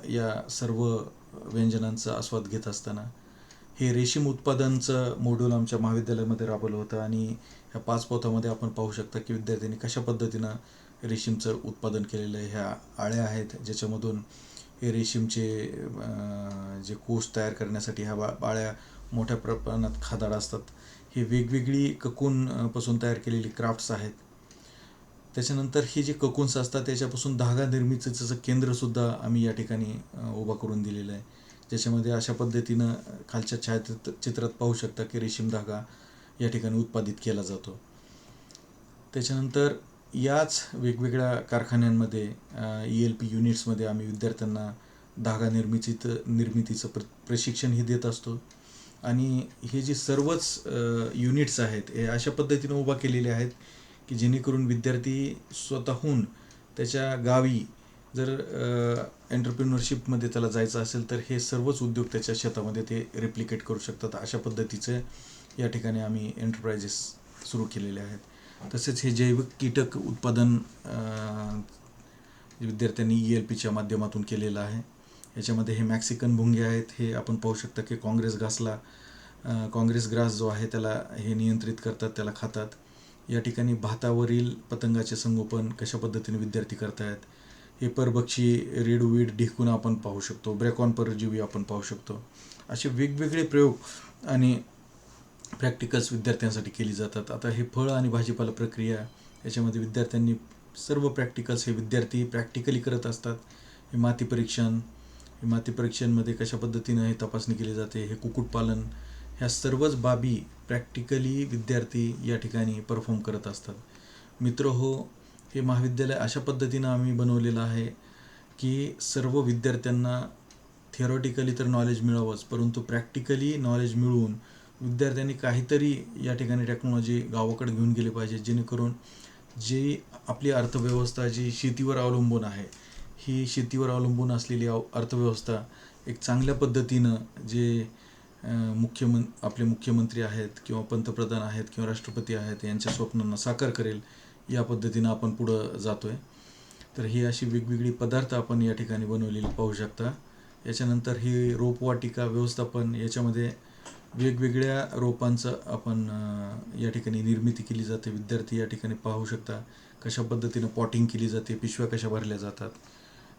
या सर्व व्यंजनांचा आस्वाद घेत असताना हे रेशीम उत्पादनचं मॉड्यूल आमच्या महाविद्यालयामध्ये राबवलं होतं. आणि ह्या 5 पोथामध्ये आपण पाहू शकता की विद्यार्थ्यांनी कशा पद्धतीनं रेशीमचं उत्पादन केलेलं आहे. ह्या आळ्या आहेत ज्याच्यामधून हे रेशीमचे जे कोष तयार करण्यासाठी ह्या आळ्या मोठ्या प्रमाणात खादाड असतात. हे वेगवेगळी ककूनपासून तयार केलेली क्राफ्ट्स आहेत. त्याच्यानंतर हे जे ककून्स असतात त्याच्यापासून धागा निर्मितीचं केंद्रसुद्धा आम्ही या ठिकाणी उभा करून दिलेलं आहे. ज्याच्यामध्ये अशा पद्धतीनं खालच्या छायाचित्रात पाहू शकता की रेशीम धागा या ठिकाणी उत्पादित केला जातो. त्याच्यानंतर याच वेगवेगळ्या कारखान्यांमध्ये ELP युनिट्समध्ये आम्ही विद्यार्थ्यांना धागा निर्मितीचं प्रशिक्षणही देत असतो. आणि हे जे सर्वच युनिट्स आहेत हे अशा पद्धतीनं उभा केलेले आहेत की जेणेकरून विद्यार्थी स्वतःहून त्याच्या गावी जर एंटरप्रिन्युअरशिपमध्ये त्याला जायचं असेल तर हे सर्वच उद्योग त्याच्या शेतामध्ये ते रेप्लिकेट करू शकतात. अशा पद्धतीचे या ठिकाणी आम्ही एंटरप्राइजेस सुरू केलेले आहेत. तसेच हे जैविक कीटक उत्पादन विद्यार्थ्यांनी ELPच्या माध्यमातून केलेलं आहे. याच्यामध्ये हे मॅक्सिकन भुंगे आहेत. हे आपण पाहू शकता की काँग्रेस ग्रास जो आहे त्याला हे नियंत्रित करतात, त्याला खातात. या ठिकाणी भातावरील पतंगाचे संगोपन कशा पद्धतीने विद्यार्थी करतायत. हे परभक्षी, रेडवीड, ढिकून आपण पाहू शकतो. ब्रॅकॉन परजीवी आपण पाहू शकतो. असे वेगवेगळे प्रयोग आणि प्रॅक्टिकल्स विद्यार्थ्यांसाठी केली जातात. आता हे फळ आणि भाजीपाला प्रक्रिया याच्यामध्ये विद्यार्थ्यांनी सर्व प्रॅक्टिकल्स हे विद्यार्थी प्रॅक्टिकली करत असतात. हे माती परीक्षणमध्ये कशा पद्धतीनं हे तपासणी केली जाते, हे कुक्कुटपालन, ह्या सर्वच बाबी प्रॅक्टिकली विद्यार्थी या ठिकाणी परफॉर्म करत असतात. मित्रहो, हे महाविद्यालय अशा पद्धतीनं आम्ही बनवलेलं आहे की सर्व विद्यार्थ्यांना थिअरॉटिकली तर नॉलेज मिळावंच, परंतु प्रॅक्टिकली नॉलेज मिळवून विद्यार्थ्यांनी काहीतरी या ठिकाणी टेक्नॉलॉजी गावाकडे घेऊन गेली पाहिजे. जेणेकरून जी आपली अर्थव्यवस्था जी शेतीवर अवलंबून आहे, ही शेतीवर अवलंबून असलेली अर्थव्यवस्था एक चांगल्या पद्धतीनं जे आपले मुख्यमंत्री आहेत किंवा पंतप्रधान आहेत किंवा राष्ट्रपती आहेत यांच्या स्वप्नांना साकार करेल या पद्धतीनं आपण पुढं जातो आहे. तर ही अशी वेगवेगळी पदार्थ आपण या ठिकाणी बनवलेली पाहू शकता. याच्यानंतर ही रोपवाटिका व्यवस्थापन, याच्यामध्ये वेगवेगळ्या रोपांचं आपण या ठिकाणी निर्मिती केली जाते. विद्यार्थी या ठिकाणी पाहू शकता कशा पद्धतीनं पॉटिंग केली जाते, पिशव्या कशा भरल्या जातात,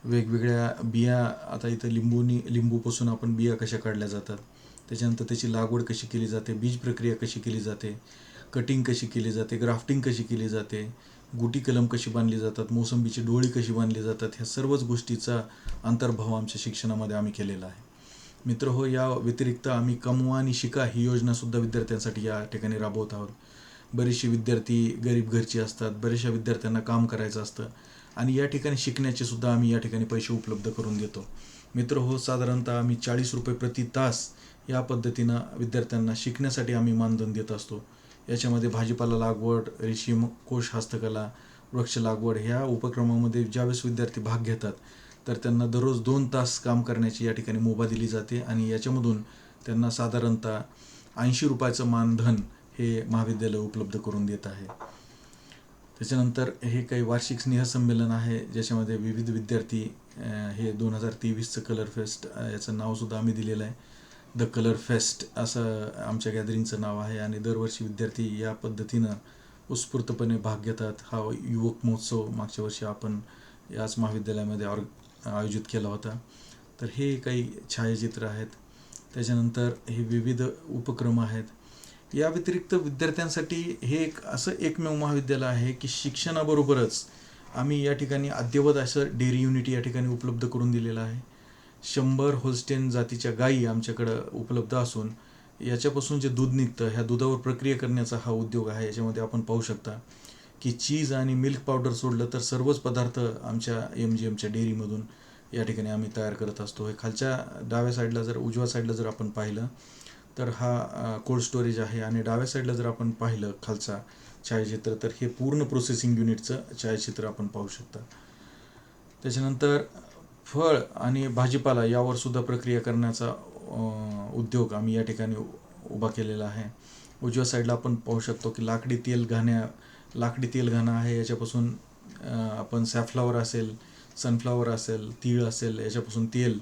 वेगवेगळ्या बिया, आता इथं लिंबूपासून आपण बिया कशा काढल्या जातात, त्याच्यानंतर त्याची लागवड कशी केली जाते, बीज प्रक्रिया कशी केली जाते, कटिंग कशी केली जाते, ग्राफ्टिंग कशी केली जाते, गुटी कलम कशी बांधली जातात, मोसंबीची डोळी कशी बांधली जातात, ह्या सर्वच गोष्टीचा अंतर्भाव आमच्या शिक्षणामध्ये आम्ही केलेला आहे. मित्रहो, या व्यतिरिक्त आम्ही कमवा आणि शिका ही योजनासुद्धा विद्यार्थ्यांसाठी या ठिकाणी राबवत आहोत. बरेचसे विद्यार्थी गरीब घरचे असतात, बऱ्याचशा विद्यार्थ्यांना काम करायचं असतं आणि या ठिकाणी शिकण्याचे सुद्धा आम्ही या ठिकाणी पैसे उपलब्ध करून देतो. मित्रहो, साधारणतः आम्ही 40 रुपये प्रति तास या पद्धतीनं विद्यार्थ्यांना शिकण्यासाठी आम्ही मानधन देत असतो. याच्यामध्ये भाजीपाला लागवड, रेशीम कोश हस्तकला, वृक्ष लागवड ह्या उपक्रमामध्ये ज्यावेळेस विद्यार्थी भाग घेतात तर त्यांना दररोज 2 तास काम करण्याची या ठिकाणी मुभा दिली जाते आणि याच्यामधून त्यांना साधारणतः 80 रुपयाचं मानधन हे महाविद्यालय उपलब्ध करून देत आहे. त्याच्यानंतर हे काही वार्षिक स्नेहसंमेलन आहे ज्याच्यामध्ये विविध विद्यार्थी हे 2023चं कलर फेस्ट याचं नावसुद्धा आम्ही दिलेलं आहे. द कलर फेस्ट असं आमच्या गॅदरिंगचं नाव आहे आणि दरवर्षी विद्यार्थी या पद्धतीनं उत्स्फूर्तपणे भाग घेतात. हा युवक महोत्सव मागच्या वर्षी आपण याच महाविद्यालयामध्ये आयोजित केला होता. तर हे काही छायाचित्र आहेत. त्याच्यानंतर हे विविध उपक्रम आहेत. या व्यतिरिक्त विद्यार्थ्यांसाठी हे एक असं एकमेव महाविद्यालय आहे की शिक्षणाबरोबरच आम्ही या ठिकाणी अद्ययावत असं डेअरी युनिट या ठिकाणी उपलब्ध करून दिलेलं आहे. 100 होल्स्टेन जातीच्या गायी आमच्याकडं उपलब्ध असून याच्यापासून जे दूध निघतं, ह्या दुधावर प्रक्रिया करण्याचा हा उद्योग आहे. याच्यामध्ये आपण पाहू शकता की चीज आणि मिल्क पावडर सोडलं तर सर्वच पदार्थ आमच्या MGMच्या डेअरीमधून या ठिकाणी आम्ही तयार करत असतो. हे खालच्या डाव्या साईडला उजव्या साईडला जर आपण पाहिलं तर हा कोल्ड स्टोरेज आहे आणि डाव्या साईडला जर आपण पाहिलं खालचा छायाचित्र तर हे पूर्ण प्रोसेसिंग युनिटचं छायाचित्र आपण पाहू शकता. त्याच्यानंतर फळ आणि भाजीपाला यावर सुद्धा प्रक्रिया करण्याचा उद्योग आम्ही या ठिकाणी उभा केलेला आहे. उजव्या साईडला आपण पाहू शकतो की लाकडी तेलघाणा आहे. याच्यापासून आपण सॅफ्लॉवर असेल, सनफ्लॉवर असेल, तीळ असेल, याच्यापासून तेल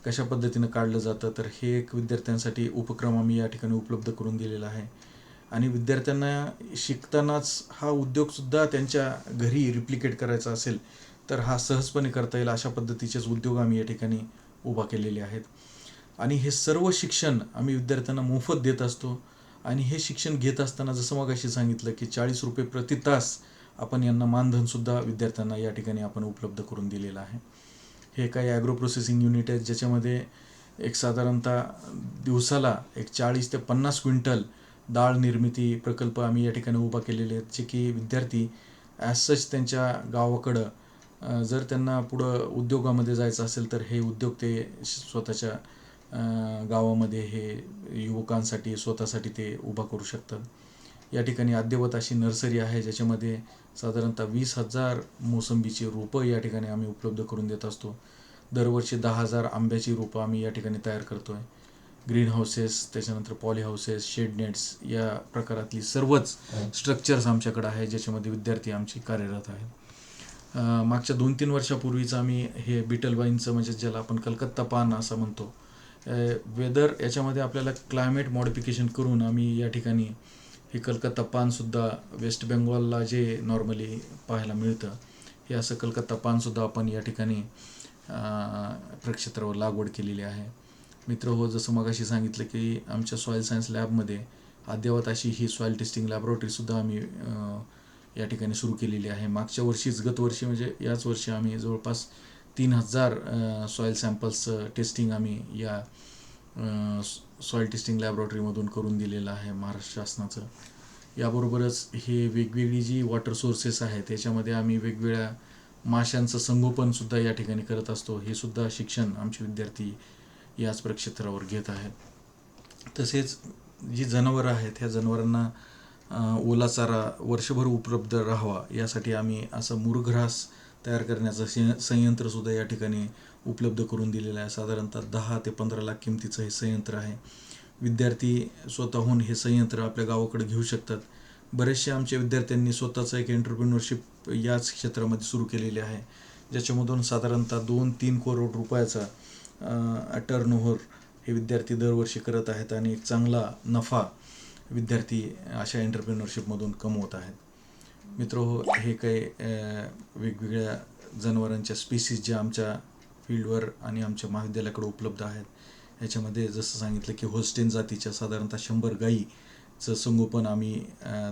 कशा पद्धतीनं काढलं जातं, तर हे एक विद्यार्थ्यांसाठी उपक्रम आम्ही या ठिकाणी उपलब्ध करून दिलेला आहे. आणि विद्यार्थ्यांना शिकतानाच हा उद्योगसुद्धा त्यांच्या घरी रिप्लिकेट करायचा असेल तर हा सहजपणे करता येईल अशा पद्धतीचेच उद्योग आम्ही या ठिकाणी उभा केलेले आहेत. आणि हे सर्व शिक्षण आम्ही विद्यार्थ्यांना मोफत देत असतो. आणि हे शिक्षण घेत असताना जसं मगाशी सांगितलं की 40 रुपये प्रति तास आपण यांना मानधनसुद्धा विद्यार्थ्यांना या ठिकाणी आपण उपलब्ध करून दिलेलं आहे. हे काही ॲग्रो प्रोसेसिंग युनिट आहेत ज्याच्यामध्ये एक साधारणतः दिवसाला एक 40 ते 50 क्विंटल डाळ निर्मिती प्रकल्प आम्ही या ठिकाणी उभा केलेले आहेत, जे की विद्यार्थी ॲज सच त्यांच्या गावाकडं जर त्यांना पुढं उद्योगामध्ये जायचं असेल तर हे उद्योग ते स्वतःच्या गावामध्ये हे युवकांसाठी स्वतःसाठी ते उभा करू शकतात. या ठिकाणी अद्ययावत अशी नर्सरी आहे ज्याच्यामध्ये साधारणतः 20,000 मोसंबीची रोपं या ठिकाणी आम्ही उपलब्ध करून देत असतो. दरवर्षी 10,000 आंब्याची रोपं आम्ही या ठिकाणी तयार करतो आहे. ग्रीन हाऊसेस, त्याच्यानंतर पॉली हाऊसेस, शेड नेट्स या प्रकारातली सर्वच स्ट्रक्चर्स आमच्याकडे आहे ज्याच्यामध्ये विद्यार्थी आमची कार्यरत आहेत. मागच्या 2-3 वर्षापूर्वीच आम्ही हे बीटल वाईनचं म्हणजे ज्याला आपण कलकत्ता पान असं म्हणतो, वेदर याच्यामध्ये आपल्याला क्लायमेट मॉडिफिकेशन करून आम्ही या ठिकाणी हे कलकत्ता पानसुद्धा वेस्ट बेंगॉलला जे नॉर्मली पाहायला मिळतं, हे असं कलकत्ता पानसुद्धा आपण या ठिकाणी प्रक्षेत्रावर लागवड केलेली आहे. मित्र हो, जसं मगाशी सांगितलं की आमच्या सॉईल सायन्स लॅबमध्ये अद्ययावत अशी ही सॉईल टेस्टिंग लॅबोरेटरीसुद्धा आम्ही या ठिकाणी सुरू केलेली आहे. मागच्या वर्षीच गतवर्षी म्हणजे याच वर्षी आम्ही जवळपास 3,000 सॉईल सॅम्पल्सचं टेस्टिंग आम्ही या सॉईल टेस्टिंग लॅबोरेटरीमधून करून दिलेलं आहे महाराष्ट्र शासनाचं. याबरोबरच हे वेगवेगळी जी वॉटर सोर्सेस आहेत त्याच्यामध्ये आम्ही वेगवेगळ्या माशांचं संगोपनसुद्धा या ठिकाणी करत असतो. हे सुद्धा शिक्षण आमचे विद्यार्थी याच प्रक्षेत्रावर घेत आहेत. तसेच जी जनावरं आहेत ह्या जनावरांना ओला चारा वर्षभर उपलब्ध राहावा यासाठी आम्ही असं मुरघास तयार करण्याचं संयंत्रसुद्धा या ठिकाणी उपलब्ध करून दिलेलं आहे. साधारणतः 10 ते 15 लाख किमतीचं हे संयंत्र आहे. विद्यार्थी स्वतःहून हे संयंत्र आपल्या गावाकडे घेऊ शकतात. बरेचसे आमच्या विद्यार्थ्यांनी स्वतःचं एक एंटरप्रेन्योरशिप याच क्षेत्रामध्ये सुरू केलेले आहे, ज्याच्यामधून साधारणतः 2-3 करोड रुपयाचा टर्नओव्हर हे विद्यार्थी दरवर्षी करत आहेत आणि एक चांगला नफा विद्यार्थी अशा एंटरप्रेन्योरशिपमधून कमवत आहेत. मित्रहो, हे काही वेगवेगळ्या जनावरांच्या स्पीसीज ज्या आमच्या फील्डवर आणि आमच्या महाविद्यालयाकडे उपलब्ध आहेत. ह्याच्यामध्ये जसं सांगितलं की होल्स्टेन जातीच्या साधारणतः 100 गायीचं संगोपन आम्ही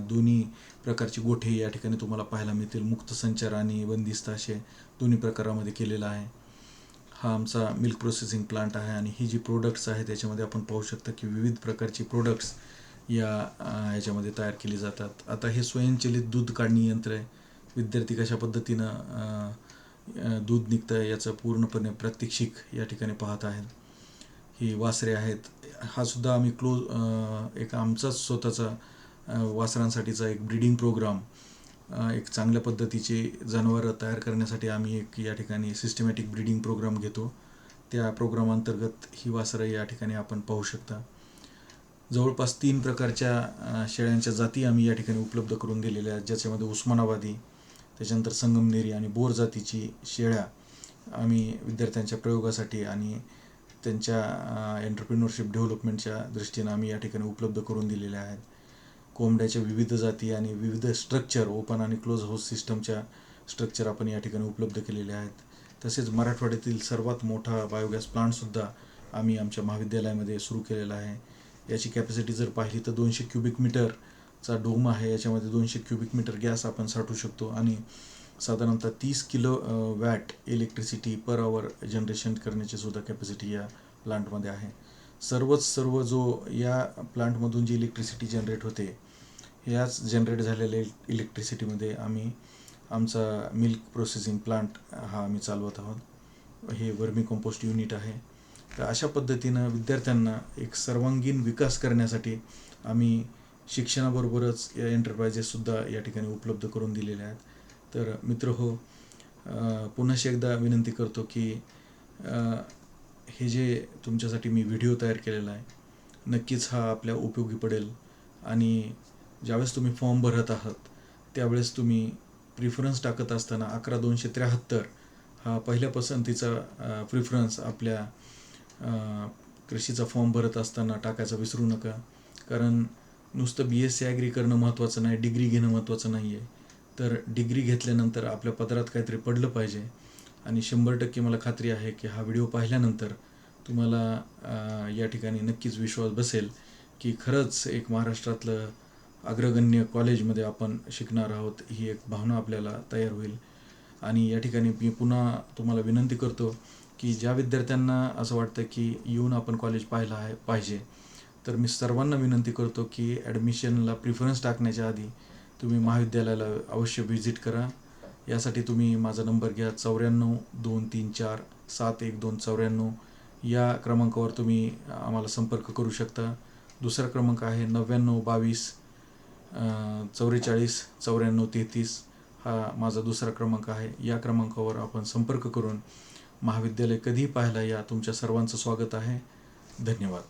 दोन्ही प्रकारची गोठे या ठिकाणी तुम्हाला पाहायला मिळतील. मुक्त संचार आणि बंदिस्त असे दोन्ही प्रकारामध्ये केलेला आहे. हा आमचा मिल्क प्रोसेसिंग प्लांट आहे आणि ही जी प्रोडक्ट्स आहेत त्याच्यामध्ये आपण पाहू शकता की विविध प्रकारची प्रोडक्ट्स ह्याच्यामध्ये तयार केली जातात. आता हे स्वयंचलित दूध काढणी यंत्र आहे. विद्यार्थी कशा पद्धतीनं दूध निघतं याचं पूर्णपणे प्रात्यक्षिक या ठिकाणी पाहत आहेत. ही वासरे आहेत. हा सुद्धा आम्ही एक आमचाच स्वतःचा वासरांसाठीचा एक ब्रीडिंग प्रोग्राम, एक चांगल्या पद्धतीचे जनावरं तयार करण्यासाठी आम्ही एक या ठिकाणी सिस्टमॅटिक ब्रीडिंग प्रोग्राम घेतो. त्या प्रोग्रामांतर्गत ही वासरं या ठिकाणी आपण पाहू शकता. जवळपास 3 प्रकारच्या शेळ्यांच्या जाती आम्ही या ठिकाणी उपलब्ध करून दिलेल्या आहेत, ज्याच्यामध्ये उस्मानाबादी, त्याच्यानंतर संगमनेरी आणि बोर जातीची शेळ्या आम्ही विद्यार्थ्यांच्या प्रयोगासाठी आणि त्यांच्या एंटरप्रेन्योरशिप डेव्हलपमेंटच्या दृष्टीनं आम्ही या ठिकाणी उपलब्ध करून दिलेल्या आहेत. कोंबड्याच्या विविध जाती आणि विविध स्ट्रक्चर, ओपन आणि क्लोज हाऊस सिस्टमच्या स्ट्रक्चर आपण या ठिकाणी उपलब्ध केलेले आहेत. तसेच मराठवाड्यातील सर्वात मोठा बायोगॅस प्लांटसुद्धा आम्ही आमच्या महाविद्यालयामध्ये सुरू केलेला आहे. याची कॅपॅसिटी जर पाहिली तर 200 क्युबिक मीटरचा डोम आहे. याच्यामध्ये 200 क्युबिक मीटर गॅस आपण साठवू शकतो आणि साधारणतः 30 kilo watt electricity per hour generation करण्याची सुद्धा कॅपॅसिटी या प्लांटमध्ये आहे. सर्व जो या प्लांटमधून जी इलेक्ट्रिसिटी जनरेट होते, याच जनरेट झालेल्या इलेक्ट्रिसिटीमध्ये आम्ही आमचा मिल्क प्रोसेसिंग प्लांट हा आम्ही चालवत आहोत. हे वर्मी कंपोस्ट युनिट आहे. तर अशा पद्धतीनं विद्यार्थ्यांना एक सर्वांगीण विकास करण्यासाठी आम्ही शिक्षणाबरोबरच या एंटरप्राइजेससुद्धा या ठिकाणी उपलब्ध करून दिलेल्या आहेत. तर मित्र हो, पुन्हा एकदा विनंती करतो की हे जे तुमच्यासाठी मी व्हिडिओ तयार केलेला आहे, नक्कीच हा आपल्या उपयोगी पडेल. आणि ज्यावेळेस तुम्ही फॉर्म भरत आहात त्यावेळेस तुम्ही प्रिफरन्स टाकत असताना 11273 हा पहिल्या पसंतीचा प्रिफरन्स आपल्या कृषीचा फॉर्म भरत असताना टाकायचा विसरू नका. कारण नुसतं BSc ॲग्री करणं महत्त्वाचं नाही, डिग्री घेणं महत्त्वाचं नाही आहे. तर डिग्री घेतल्यानंतर आपल्या पदरात काहीतरी पडलं पाहिजे. आणि 100% मला खात्री आहे की हा व्हिडिओ पाहिल्यानंतर तुम्हाला या ठिकाणी नक्कीच विश्वास बसेल की खरंच एक महाराष्ट्रातलं अग्रगण्य कॉलेजमध्ये आपण शिकणार आहोत, ही एक भावना आपल्याला तयार होईल. आणि या ठिकाणी मी पुन्हा तुम्हाला विनंती करतो की ज्या विद्यार्थ्यांना असं वाटतं की येऊन आपण कॉलेज पाहिजे, तर मी सर्वांना विनंती करतो की ॲडमिशनला प्रिफरन्स टाकण्याच्या आधी तुम्ही महाविद्यालयाला अवश्य व्हिजिट करा. यासाठी तुम्ही माझा नंबर घ्या, 94-234-71294. या क्रमांकावर तुम्ही आम्हाला संपर्क करू शकता. दुसरा क्रमांक आहे 99-22-44-94-33. हा माझा दुसरा क्रमांक आहे. या क्रमांकावर आपण संपर्क करून महाविद्यालय कधीही पाहायला या. तुमच्या सर्वांचं स्वागत आहे. धन्यवाद.